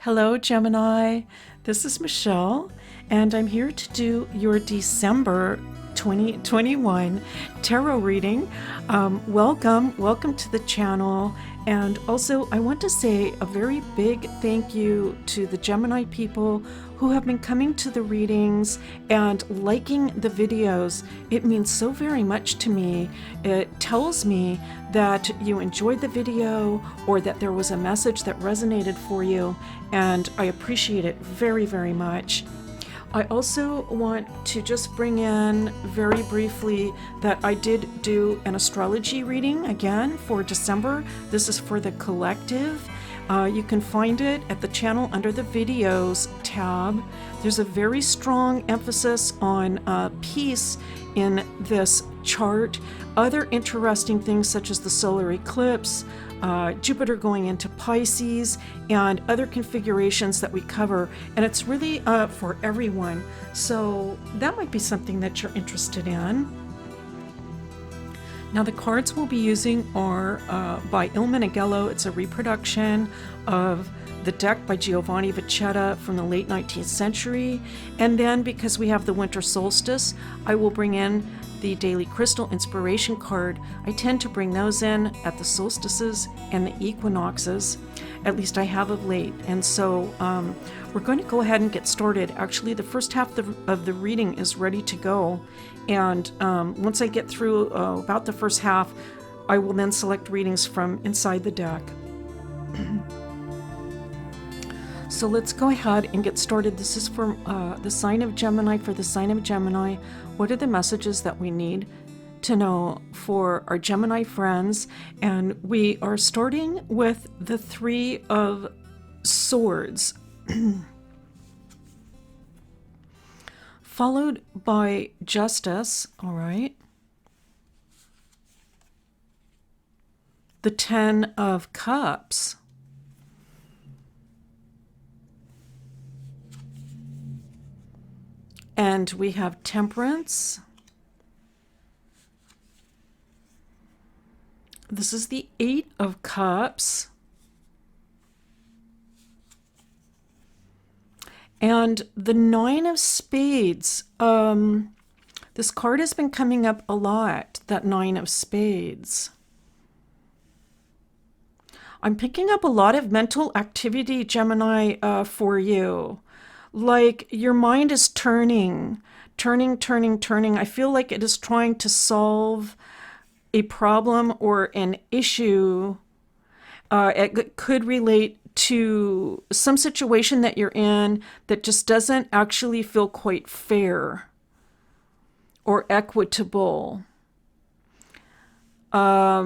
Hello, Gemini. This is Michelle, and I'm here to do your December 2021 tarot reading. Welcome to the channel. And also, I want to say a very big thank you to the Gemini people who have been coming to the readings and liking the videos. It means so very much to me. It tells me that you enjoyed the video or that there was a message that resonated for you, and I appreciate it very, very much. I also want to just bring in very briefly that I did do an astrology reading again for December. This is for the collective. You can find it at the channel under the videos tab. There's a very strong emphasis on peace in this chart. Other interesting things such as the solar eclipse, Jupiter going into Pisces, and other configurations that we cover. And it's really for everyone. So that might be something that you're interested in. Now the cards we'll be using are by Il Meneghello. It's a reproduction of the deck by Giovanni Vecchetta from the late 19th century. And then because we have the winter solstice, I will bring in the Daily Crystal Inspiration card. I tend to bring those in at the solstices and the equinoxes. At least I have of late. And so we're going to go ahead and get started. Actually, the first half of the reading is ready to go. And once I get through about the first half, I will then select readings from inside the deck. So let's go ahead and get started. This is for the sign of Gemini. For the sign of Gemini, what are the messages that we need to know for our Gemini friends? And we are starting with the Three of Swords, followed by Justice, all right? The Ten of Cups, and we have Temperance. This is the Eight of Cups. And the Nine of Spades. This card has been coming up a lot, that Nine of Spades. I'm picking up a lot of mental activity, Gemini, for you. Like your mind is turning. I feel like it is trying to solve a problem or an issue. It could relate to some situation that you're in that just doesn't actually feel quite fair or equitable.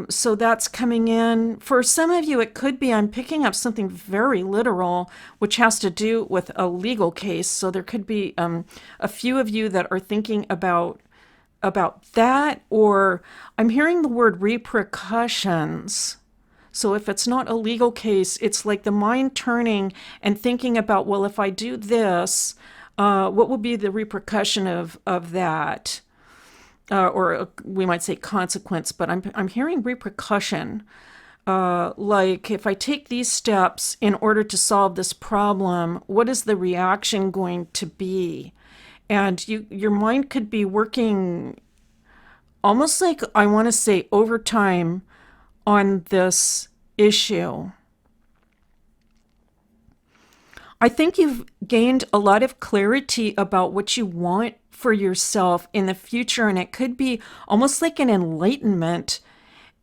So that's coming in. For some of you, it could be, I'm picking up something very literal, which has to do with a legal case. So there could be a few of you that are thinking about that, or I'm hearing the word repercussions. So if it's not a legal case, it's like the mind turning and thinking about, well, if I do this, what will be the repercussion of that? Or we might say consequence, but I'm hearing repercussion. Like if I take these steps in order to solve this problem, what is the reaction going to be? And your mind could be working almost like, I want to say, overtime on this issue. I think you've gained a lot of clarity about what you want for yourself in the future, and it could be almost like an enlightenment.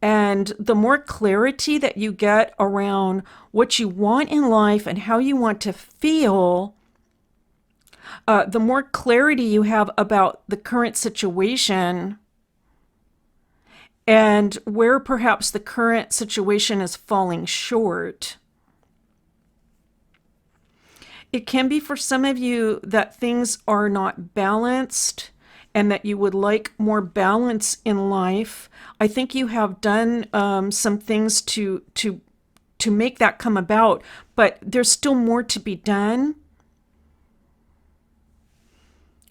And the more clarity that you get around what you want in life and how you want to feel, the more clarity you have about the current situation and where perhaps the current situation is falling short. It can be for some of you that things are not balanced and that you would like more balance in life. I think you have done some things to make that come about, but there's still more to be done.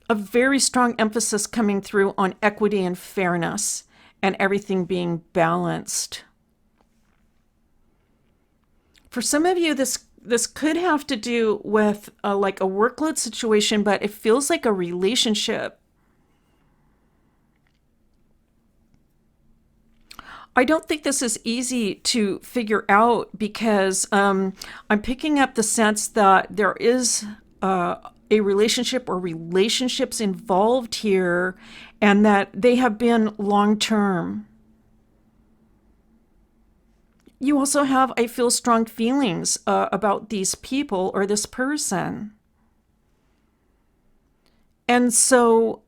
A very strong emphasis coming through on equity and fairness and everything being balanced. For some of you, this this could have to do with like a workload situation, but it feels like a relationship. I don't think this is easy to figure out because I'm picking up the sense that there is a relationship or relationships involved here and that they have been long term. You also have, I feel, strong feelings about these people or this person. And so,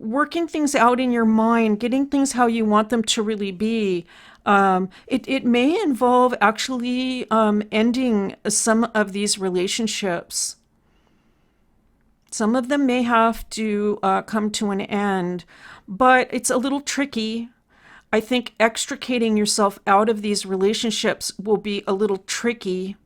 working things out in your mind, getting things how you want them to really be, it may involve actually ending some of these relationships. Some of them may have to come to an end, but it's a little tricky. I think extricating yourself out of these relationships will be a little tricky.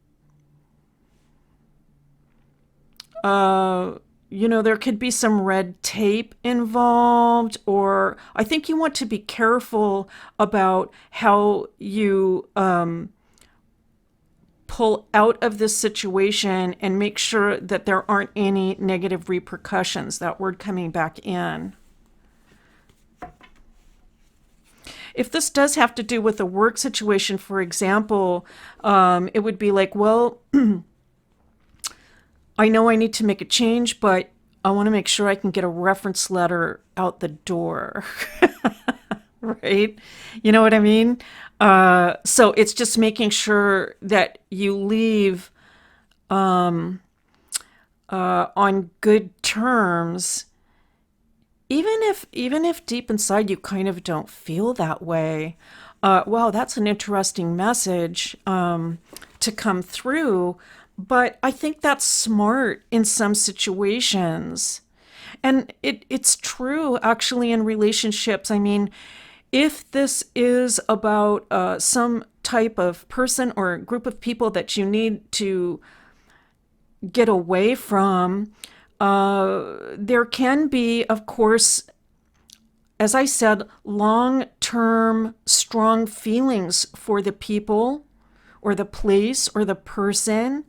Uh, there could be some red tape involved, or I think you want to be careful about how you pull out of this situation and make sure that there aren't any negative repercussions. That word coming back in. If this does have to do with a work situation, for example, it would be like, well, I know I need to make a change, but I want to make sure I can get a reference letter out the door. Right? You know what I mean? So it's just making sure that you leave on good terms, even if deep inside you kind of don't feel that way. Wow, that's an interesting message to come through. But I think that's smart in some situations. And it's true actually in relationships. I mean, if this is about some type of person or group of people that you need to get away from, there can be, of course, as I said, long term strong feelings for the people or the place or the person.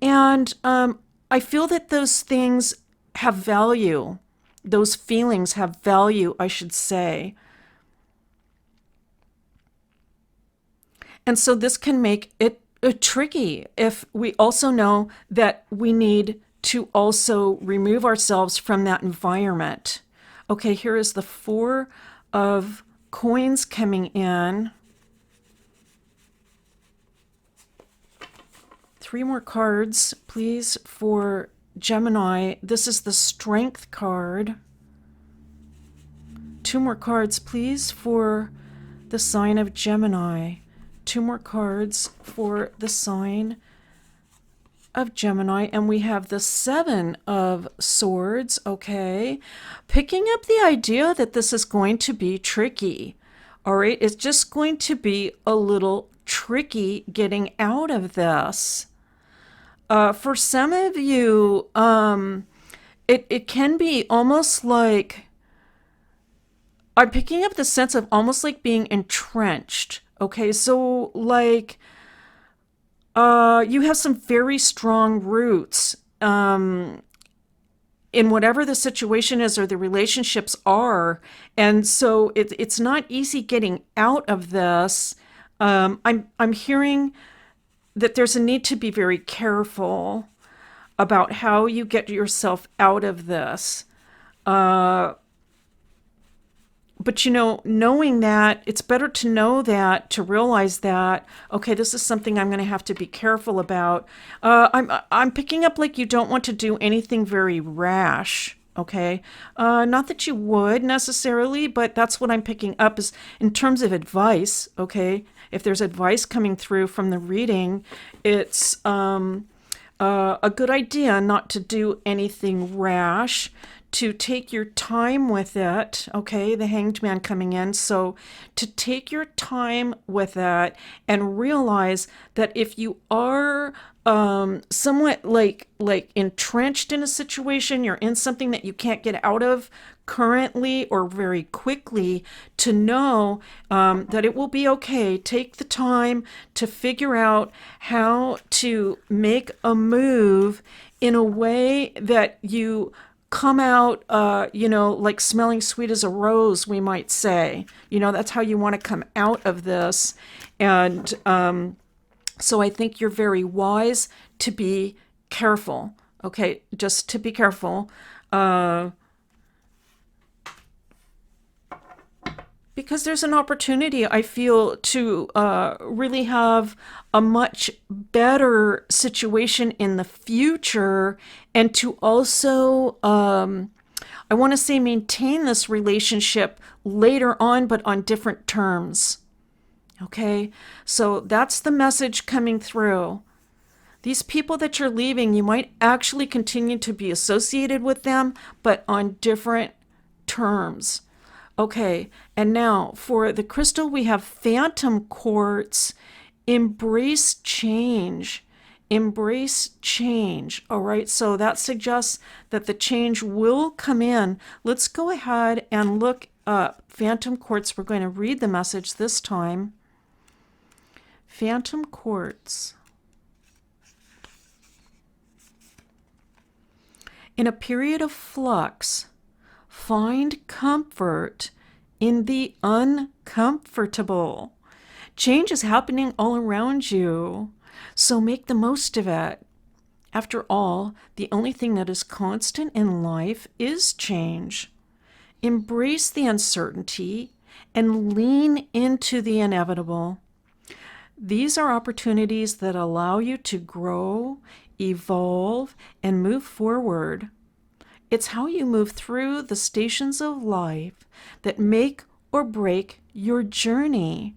And I feel that those things have value. Those feelings have value, I should say. And so this can make it tricky if we also know that we need to also remove ourselves from that environment. Okay, here is the Four of Coins coming in. Three more cards, please, for Gemini. This is the Strength card. Two more cards, please, for the sign of Gemini. Two more cards for the sign of Gemini. And we have the Seven of Swords, okay? Picking up the idea that this is going to be tricky, all right? It's just going to be a little tricky getting out of this. For some of you, it can be almost like, I'm picking up the sense of almost like being entrenched. Okay, so like you have some very strong roots in whatever the situation is or the relationships are, and so it's not easy getting out of this. I'm hearing that there's a need to be very careful about how you get yourself out of this. But knowing that, it's better to know that, to realize that, okay, this is something I'm going to have to be careful about. I'm picking up like you don't want to do anything very rash. Okay, not that you would necessarily, but that's what I'm picking up is in terms of advice. Okay, if there's advice coming through from the reading, it's a good idea not to do anything rash, to take your time with it. Okay, the Hanged Man coming in. So to take your time with it and realize that if you are somewhat like entrenched in a situation, you're in something that you can't get out of currently or very quickly, to know that it will be okay. Take the time to figure out how to make a move in a way that you come out, like smelling sweet as a rose, we might say. That's how you want to come out of this. And so I think you're very wise to be careful. Okay, just to be careful. Because there's an opportunity, I feel, to really have a much better situation in the future, and to also, I want to say, maintain this relationship later on, but on different terms. Okay, so that's the message coming through. These people that you're leaving, you might actually continue to be associated with them, but on different terms. Okay, and now for the crystal, we have phantom quartz. Embrace change. Embrace change. All right, so that suggests that the change will come in. Let's go ahead and look up phantom quartz. We're going to read the message this time. Phantom quartz. In a period of flux, find comfort in the uncomfortable. Change is happening all around you, so make the most of it. After all, the only thing that is constant in life is change. Embrace the uncertainty and lean into the inevitable. These are opportunities that allow you to grow, evolve, and move forward. It's how you move through the stations of life that make or break your journey.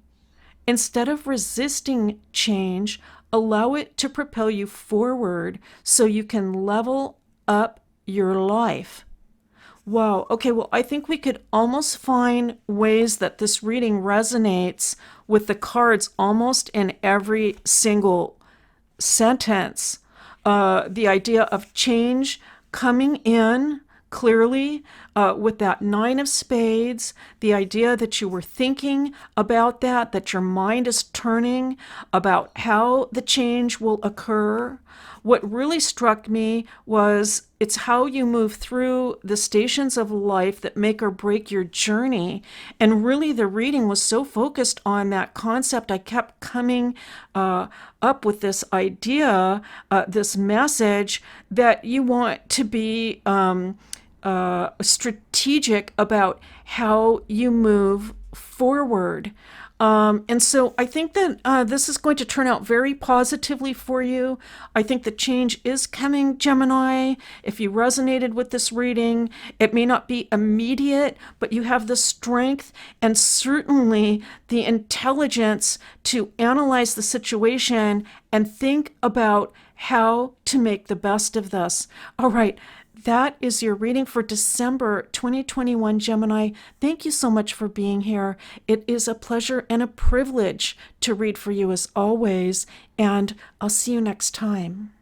Instead of resisting change, allow it to propel you forward so you can level up your life. Wow. Okay, well, I think we could almost find ways that this reading resonates with the cards almost in every single sentence. The idea of change coming in clearly with that Nine of Spades, the idea that you were thinking about that your mind is turning about how the change will occur. What really struck me was it's how you move through the stations of life that make or break your journey. And really the reading was so focused on that concept. I kept coming up with this idea, this message that you want to be strategic about how you move forward. And so I think that this is going to turn out very positively for you. I think the change is coming, Gemini. If you resonated with this reading, it may not be immediate, but you have the strength and certainly the intelligence to analyze the situation and think about how to make the best of this. All right. That is your reading for December 2021, Gemini. Thank you so much for being here. It is a pleasure and a privilege to read for you as always, and I'll see you next time.